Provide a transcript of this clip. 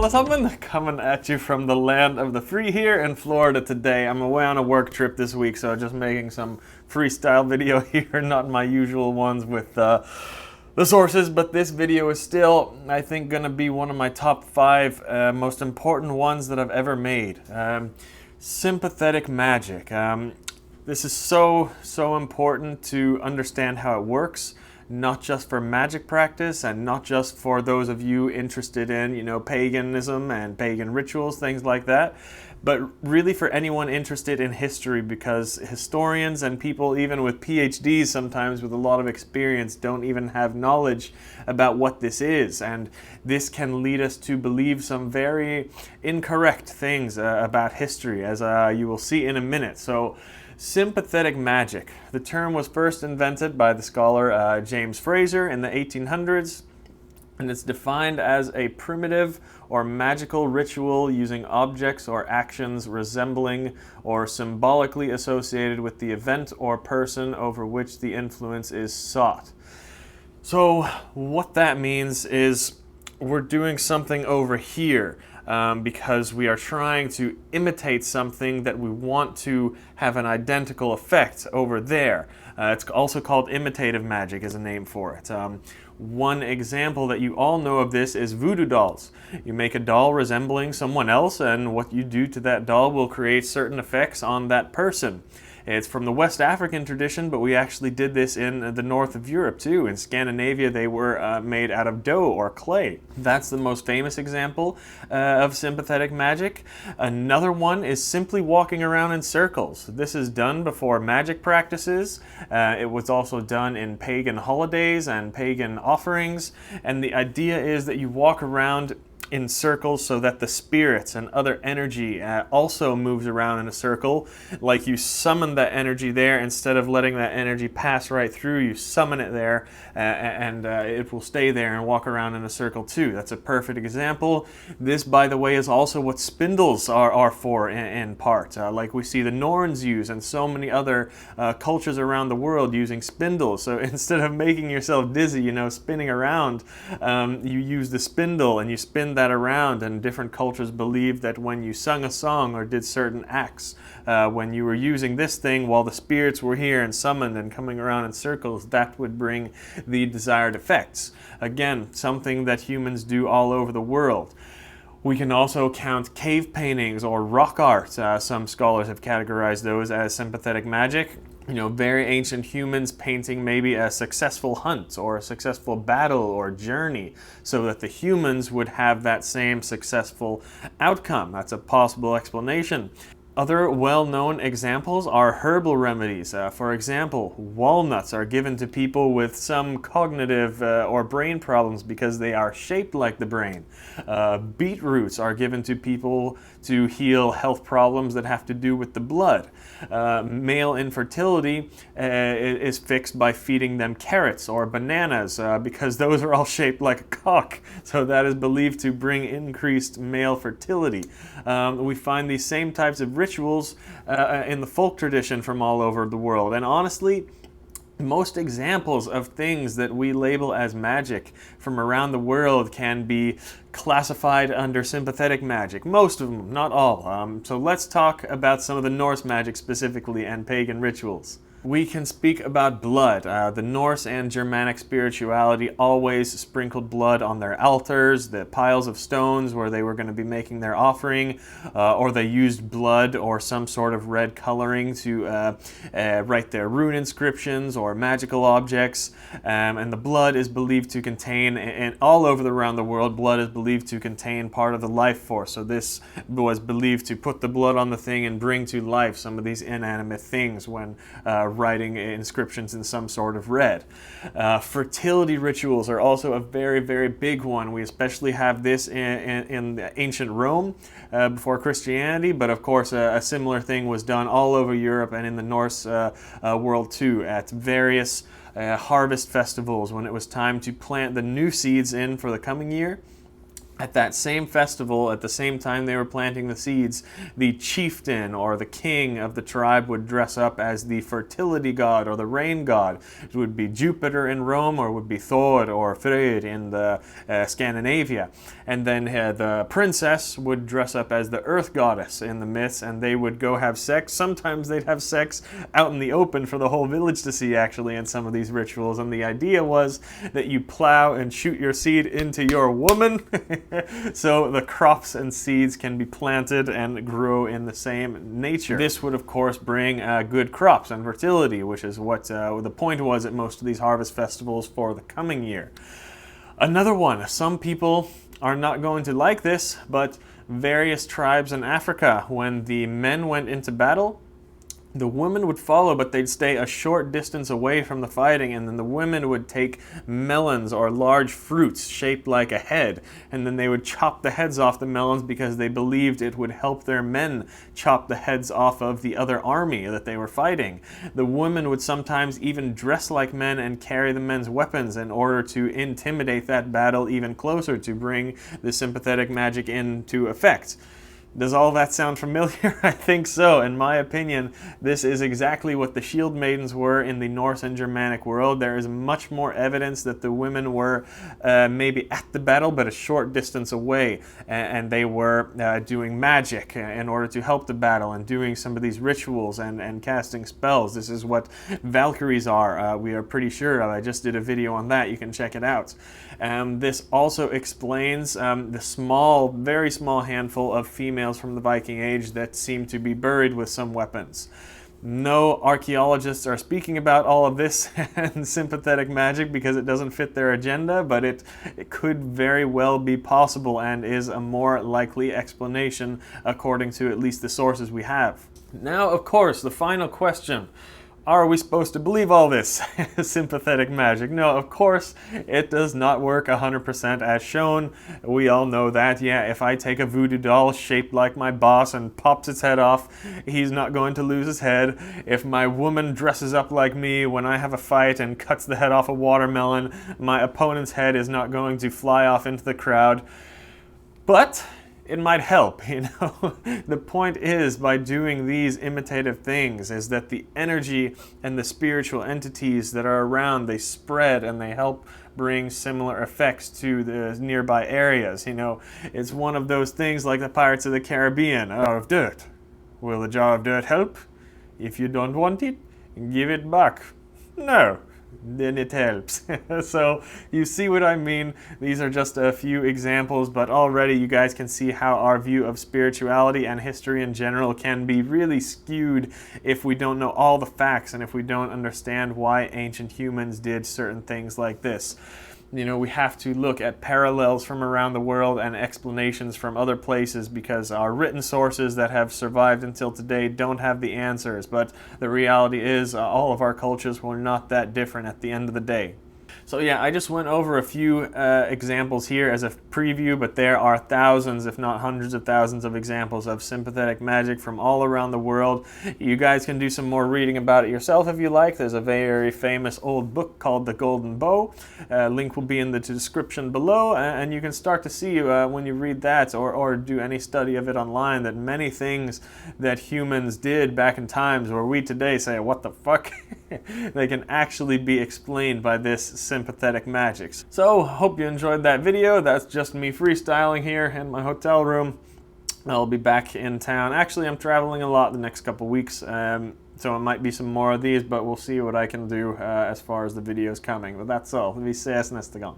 allesammans, coming at you from the land of the free here in Florida today. I'm away on a work trip this week, so just making some freestyle video here, not my usual ones with the sources, but this video is still, I think, gonna be one of my top 5 most important ones that I've ever made. Sympathetic magic. This is so important to understand how it works, not just for magic practice and not just for those of you interested in, paganism and pagan rituals, things like that, but really for anyone interested in history, because historians and people even with PhDs sometimes with a lot of experience don't even have knowledge about what this is, and this can lead us to believe some very incorrect things about history, as you will see in a minute. So, sympathetic magic. The term was first invented by the scholar James Frazer in the 1800s, and it's defined as a primitive or magical ritual using objects or actions resembling or symbolically associated with the event or person over which the influence is sought. So what that means is we're doing something over here. Because we are trying to imitate something that we want to have an identical effect over there. It's also called imitative magic is a name for it. One example that you all know of this is voodoo dolls. You make a doll resembling someone else, and what you do to that doll will create certain effects on that person. It's from the West African tradition, but we actually did this in the north of Europe too. In Scandinavia, they were made out of dough or clay. That's the most famous example of sympathetic magic. Another one is simply walking around in circles. This is done before magic practices. It was also done in pagan holidays and pagan offerings. And the idea is that you walk around in circles so that the spirits and other energy also moves around in a circle. Like you summon that energy there, instead of letting that energy pass right through, you summon it there and it will stay there and walk around in a circle too. That's a perfect example. This, by the way, is also what spindles are for in part. Like we see the Norns use and so many other cultures around the world using spindles. So instead of making yourself dizzy, spinning around, you use the spindle and you spin that around, and different cultures believed that when you sung a song or did certain acts, when you were using this thing while the spirits were here and summoned and coming around in circles, that would bring the desired effects. Again, something that humans do all over the world. We can also count cave paintings or rock art. Some scholars have categorized those as sympathetic magic. Very ancient humans painting maybe a successful hunt or a successful battle or journey so that the humans would have that same successful outcome. That's a possible explanation. Other well-known examples are herbal remedies. For example, walnuts are given to people with some cognitive or brain problems because they are shaped like the brain. Beetroots are given to people to heal health problems that have to do with the blood. Male infertility is fixed by feeding them carrots or bananas because those are all shaped like a cock. So that is believed to bring increased male fertility. We find these same types of rituals in the folk tradition from all over the world. And honestly, most examples of things that we label as magic from around the world can be classified under sympathetic magic. Most of them, not all. So let's talk about some of the Norse magic specifically and pagan rituals. We can speak about blood. The Norse and Germanic spirituality always sprinkled blood on their altars, the piles of stones where they were going to be making their offering, or they used blood or some sort of red coloring to write their rune inscriptions or magical objects. And the blood is believed to contain, and all over around the world, blood is believed to contain part of the life force. So this was believed to put the blood on the thing and bring to life some of these inanimate things when writing inscriptions in some sort of red. Fertility rituals are also a very big one. We especially have this in ancient Rome before Christianity, but of course a similar thing was done all over Europe and in the Norse world too, at various harvest festivals when it was time to plant the new seeds in for the coming year. At that same festival, at the same time they were planting the seeds, the chieftain or the king of the tribe would dress up as the fertility god or the rain god. It would be Jupiter in Rome, or it would be Thor or Freyr in the Scandinavia. And then the princess would dress up as the earth goddess in the myths, and they would go have sex. Sometimes they'd have sex out in the open for the whole village to see, actually, in some of these rituals. And the idea was that you plow and shoot your seed into your woman so the crops and seeds can be planted and grow in the same nature. This would, of course, bring good crops and fertility, which is what the point was at most of these harvest festivals for the coming year. Another one, some people are not going to like this, but various tribes in Africa, when the men went into battle, the women would follow, but they'd stay a short distance away from the fighting, and then the women would take melons or large fruits shaped like a head, and then they would chop the heads off the melons because they believed it would help their men chop the heads off of the other army that they were fighting. The women would sometimes even dress like men and carry the men's weapons in order to intimidate that battle even closer, to bring the sympathetic magic into effect. Does all that sound familiar? I think so. In my opinion, this is exactly what the shield maidens were in the Norse and Germanic world. There is much more evidence that the women were maybe at the battle, but a short distance away, and they were doing magic in order to help the battle, and doing some of these rituals and casting spells. This is what Valkyries are, we are pretty sure of. I just did a video on that. You can check it out. This also explains the small, very small handful of females from the Viking Age that seem to be buried with some weapons. No archaeologists are speaking about all of this and sympathetic magic because it doesn't fit their agenda, but it could very well be possible and is a more likely explanation according to at least the sources we have. Now, of course, the final question. Are we supposed to believe all this sympathetic magic? No, of course, it does not work 100% as shown. We all know that. Yeah, if I take a voodoo doll shaped like my boss and pops its head off, he's not going to lose his head. If my woman dresses up like me when I have a fight and cuts the head off a watermelon, my opponent's head is not going to fly off into the crowd. But it might help, you know. The point is, by doing these imitative things, is that the energy and the spiritual entities that are around, they spread and they help bring similar effects to the nearby areas. You know, it's one of those things like the Pirates of the Caribbean. A jar of dirt. Will a jar of dirt help? If you don't want it, give it back. No. Then it helps. So you see what I mean? These are just a few examples, but already you guys can see how our view of spirituality and history in general can be really skewed if we don't know all the facts and if we don't understand why ancient humans did certain things like this. You know, we have to look at parallels from around the world and explanations from other places, because our written sources that have survived until today don't have the answers. But the reality is all of our cultures were not that different at the end of the day. So yeah, I just went over a few examples here as a preview, but there are thousands, if not hundreds of thousands of examples of sympathetic magic from all around the world. You guys can do some more reading about it yourself if you like. There's a very famous old book called The Golden Bow. Link will be in the description below, and you can start to see when you read that or do any study of it online that many things that humans did back in times where we today say, what the fuck? They can actually be explained by this sympathetic magics. So, hope you enjoyed that video. That's just me freestyling here in my hotel room. I'll be back in town. Actually, I'm traveling a lot the next couple weeks, so it might be some more of these, but we'll see what I can do as far as the videos coming. But that's all. Vi ses nästa gång.